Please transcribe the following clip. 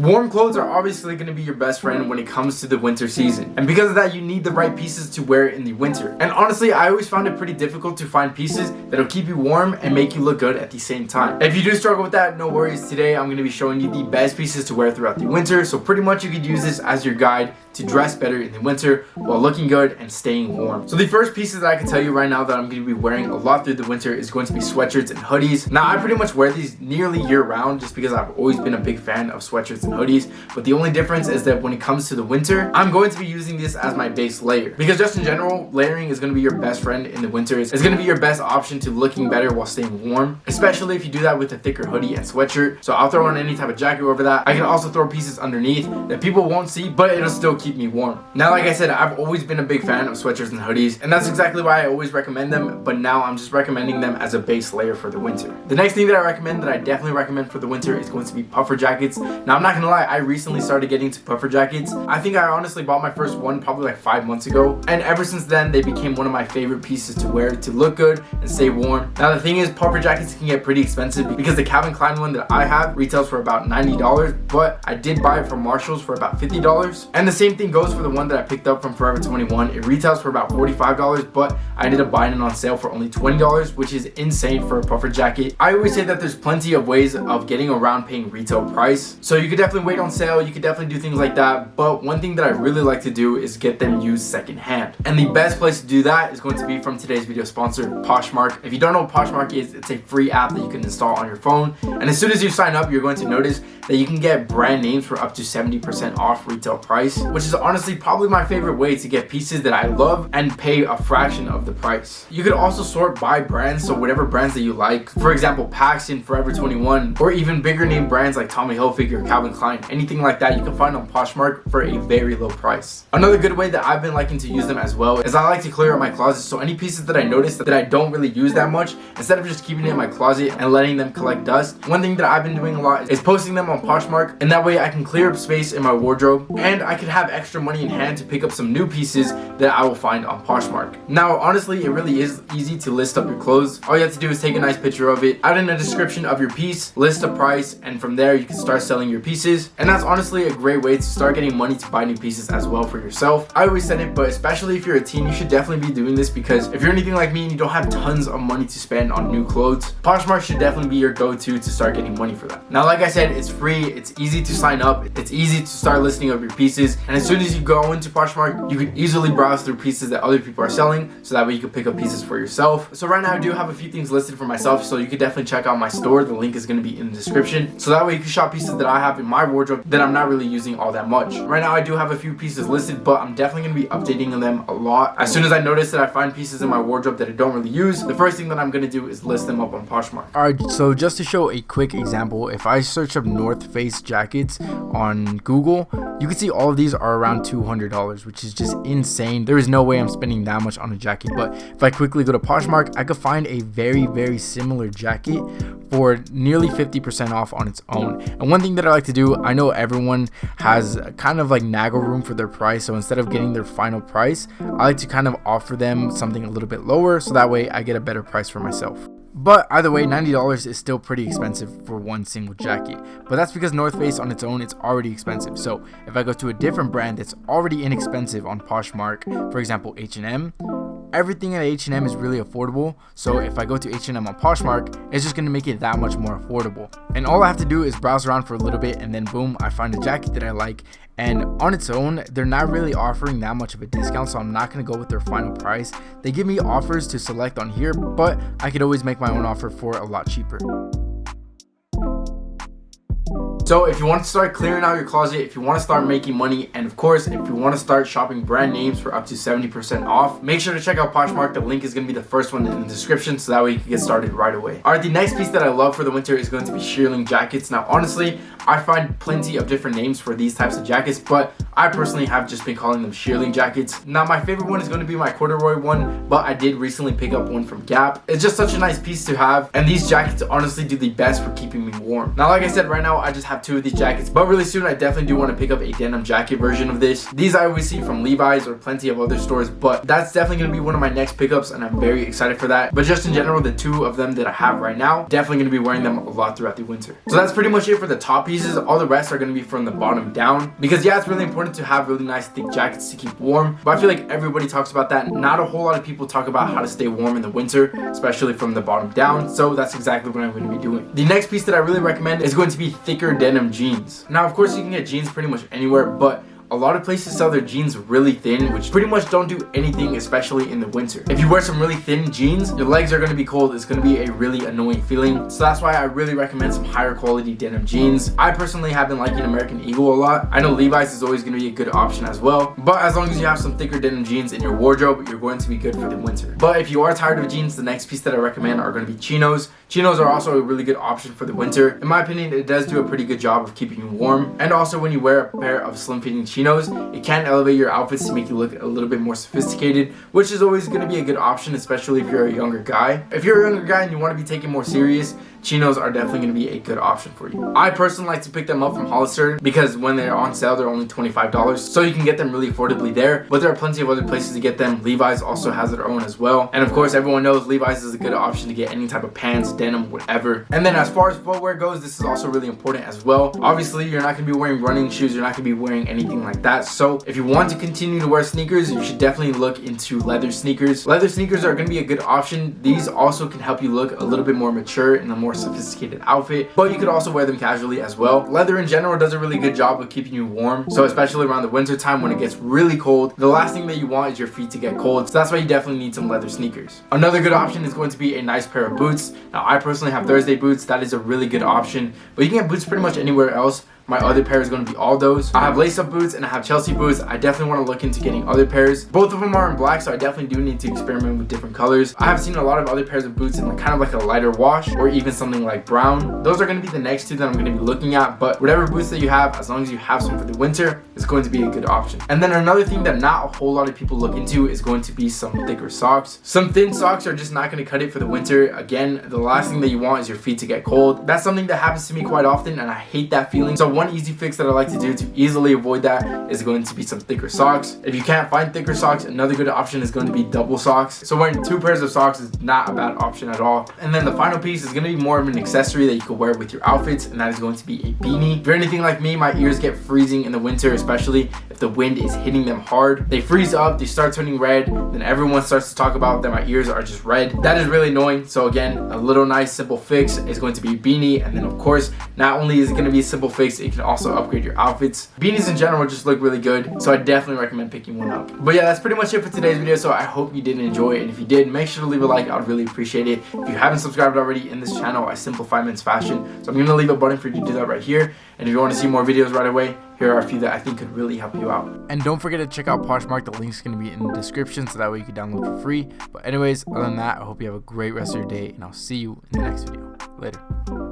Warm clothes are obviously going to be your best friend when it comes to the winter season, and because of that you need the right pieces to wear in the winter. And honestly, I always found it pretty difficult to find pieces that'll keep you warm and make you look good at the same time. If you do struggle with that, no worries. Today I'm going to be showing you the best pieces to wear throughout the winter, so pretty much you could use this as your guide to dress better in the winter while looking good and staying warm. So the first pieces that I can tell you right now that I'm going to be wearing a lot through the winter is going to be sweatshirts and hoodies. Now I pretty much wear these nearly year round just because I've always been a big fan of sweatshirts and hoodies, but the only difference is that when it comes to the winter, I'm going to be using this as my base layer, because just in general, layering is going to be your best friend in the winter. It's going to be your best option to looking better while staying warm, especially if you do that with a thicker hoodie and sweatshirt. So I'll throw on any type of jacket over that. I can also throw pieces underneath that people won't see, but it'll still keep me warm. Now, like I said, I've always been a big fan of sweatshirts and hoodies, and that's exactly why I always recommend them, but now I'm just recommending them as a base layer for the winter. The next thing that I recommend, that I definitely recommend for the winter, is going to be puffer jackets. Now I'm not gonna lie, I recently started getting to puffer jackets. I think I honestly bought my first one probably like 5 months ago, and ever since then they became one of my favorite pieces to wear to look good and stay warm. Now the thing is, puffer jackets can get pretty expensive because the Calvin Klein one that I have retails for about $90, but I did buy it from Marshall's for about $50, and the same thing goes for the one that I picked up from Forever 21. It retails for about $45, but I ended up buying it on sale for only $20, which is insane for a puffer jacket. I always say that there's plenty of ways of getting around paying retail price, so you could definitely wait on sale, you could definitely do things like that, but one thing that I really like to do is get them used secondhand, and the best place to do that is going to be from today's video sponsor, Poshmark. If you don't know what Poshmark is, it's a free app that you can install on your phone, and as soon as you sign up, you're going to notice that you can get brand names for up to 70% off retail price, which is honestly probably my favorite way to get pieces that I love and pay a fraction of the price. You could also sort by brands, so whatever brands that you like, for example Paxton, Forever 21, or even bigger name brands like Tommy Hilfiger, Calvin Klein, anything like that, you can find on Poshmark for a very low price. Another good way that I've been liking to use them as well is I like to clear out my closet, so any pieces that I notice that I don't really use that much, instead of just keeping it in my closet and letting them collect dust, one thing that I've been doing a lot is posting them on Poshmark, and that way I can clear up space in my wardrobe and I could have extra money in hand to pick up some new pieces that I will find on Poshmark. Now honestly, it really is easy to list up your clothes. All you have to do is take a nice picture of it, add in a description of your piece, list a price, and from there you can start selling your pieces, and that's honestly a great way to start getting money to buy new pieces as well for yourself. I always said it, but especially if you're a teen, you should definitely be doing this, because if you're anything like me and you don't have tons of money to spend on new clothes, Poshmark should definitely be your go-to to start getting money for that. Now like I said, it's free, it's easy to sign up, it's easy to start listing up your pieces, and as soon as you go into Poshmark, you can easily browse through pieces that other people are selling, so that way you can pick up pieces for yourself. So right now I do have a few things listed for myself, so you could definitely check out my store. The link is going to be in the description, so that way you can shop pieces that I have in my wardrobe that I'm not really using all that much. Right now I do have a few pieces listed, but I'm definitely going to be updating them a lot. As soon as I notice that I find pieces in my wardrobe that I don't really use, the first thing that I'm going to do is list them up on Poshmark. Alright, so just to show a quick example, if I search up North Face jackets on Google, you can see all of these are around $200, which is just insane. There is no way I'm spending that much on a jacket, but if I quickly go to Poshmark, I could find a very similar jacket for nearly 50% off on its own. And one thing that I like to do, I know everyone has kind of like naggle room for their price, so instead of getting their final price, I like to kind of offer them something a little bit lower, so that way I get a better price for myself. But either way, $90 is still pretty expensive for one single jacket, but that's because North Face on its own, it's already expensive. So if I go to a different brand that's already inexpensive on Poshmark, for example H&M, everything at H&M is really affordable, so if I go to H&M on Poshmark, it's just going to make it that much more affordable. And all I have to do is browse around for a little bit, and then boom, I find a jacket that I like, and on its own, they're not really offering that much of a discount, so I'm not going to go with their final price. They give me offers to select on here, but I could always make my own offer for a lot cheaper. So if you want to start clearing out your closet, if you want to start making money, and of course, if you want to start shopping brand names for up to 70% off, make sure to check out Poshmark. The link is going to be the first one in the description, so that way you can get started right away. Alright, the next piece that I love for the winter is going to be Shearling Jackets. Now honestly, I find plenty of different names for these types of jackets, but I personally have just been calling them Shearling Jackets. Now my favorite one is going to be my corduroy one, but I did recently pick up one from Gap. It's just such a nice piece to have, and these jackets honestly do the best for keeping me warm. Now like I said, right now I just have have 2 of these jackets, but really soon I definitely do want to pick up a denim jacket version of this. These I always see from Levi's or plenty of other stores, but that's definitely going to be one of my next pickups, and I'm very excited for that. But just in general, the 2 of them that I have right now, definitely going to be wearing them a lot throughout the winter. So that's pretty much it for the top pieces. All the rest are going to be from the bottom down, because yeah, it's really important to have really nice thick jackets to keep warm, but I feel like everybody talks about that. Not a whole lot of people talk about how to stay warm in the winter, especially from the bottom down, so that's exactly what I'm going to be doing. The next piece that I really recommend is going to be thicker denim jeans. Now, of course, you can get jeans pretty much anywhere, but a lot of places sell their jeans really thin, which pretty much don't do anything, especially in the winter. If you wear some really thin jeans, your legs are going to be cold. It's going to be a really annoying feeling. So that's why I really recommend some higher quality denim jeans. I personally have been liking American Eagle a lot. I know Levi's is always going to be a good option as well, but as long as you have some thicker denim jeans in your wardrobe, you're going to be good for the winter. But if you are tired of jeans, the next piece that I recommend are going to be chinos. Chinos are also a really good option for the winter. In my opinion, it does do a pretty good job of keeping you warm. And also, when you wear a pair of slim fitting chinos, it can elevate your outfits to make you look a little bit more sophisticated, which is always going to be a good option, especially if you're a younger guy. If you're a younger guy and you want to be taken more serious, chinos are definitely going to be a good option for you. I personally like to pick them up from Hollister because when they're on sale, they're only $25, so you can get them really affordably there. But there are plenty of other places to get them. Levi's also has their own as well, and of course, everyone knows Levi's is a good option to get any type of pants, denim, whatever. And then as far as footwear goes, this is also really important as well. Obviously, you're not going to be wearing running shoes, you're not going to be wearing anything like that. So if you want to continue to wear sneakers, you should definitely look into leather sneakers. Leather sneakers are going to be a good option. These also can help you look a little bit more mature in a more sophisticated outfit, but you could also wear them casually as well. Leather in general does a really good job of keeping you warm, so especially around the winter time when it gets really cold, the last thing that you want is your feet to get cold, so that's why you definitely need some leather sneakers. Another good option is going to be a nice pair of boots. Now, I personally have Thursday boots. That is a really good option, but you can get boots pretty much anywhere else. My other pair is going to be Aldo's. I have lace-up boots and I have Chelsea boots. I definitely want to look into getting other pairs. Both of them are in black, so I definitely do need to experiment with different colors. I have seen a lot of other pairs of boots in kind of like a lighter wash or even something like brown. Those are going to be the next 2 that I'm going to be looking at, but whatever boots that you have, as long as you have some for the winter, it's going to be a good option. And then another thing that not a whole lot of people look into is going to be some thicker socks. Some thin socks are just not going to cut it for the winter. Again, the last thing that you want is your feet to get cold. That's something that happens to me quite often, and I hate that feeling. So one easy fix that I like to do to easily avoid that is going to be some thicker socks. If you can't find thicker socks, another good option is going to be double socks. So wearing 2 pairs of socks is not a bad option at all. And then the final piece is going to be more of an accessory that you could wear with your outfits, and that is going to be a beanie. If you're anything like me, my ears get freezing in the winter, especially if the wind is hitting them hard. They freeze up, they start turning red, then everyone starts to talk about that my ears are just red. That is really annoying. So again, a little nice simple fix is going to be a beanie. And then of course, not only is it going to be a simple fix, it can also upgrade your outfits. Beanies in general just look really good, so I definitely recommend picking one up. But yeah, that's pretty much it for today's video, so I hope you did enjoy it, and if you did, make sure to leave a like. I would really appreciate it. If you haven't subscribed already in this channel, I simplify men's fashion, so I'm going to leave a button for you to do that right here. And if you want to see more videos right away, here are a few that I think could really help you out. And don't forget to check out Poshmark. The link's going to be in the description, so that way you can download for free. But anyways, other than that, I hope you have a great rest of your day, and I'll see you in the next video. Later.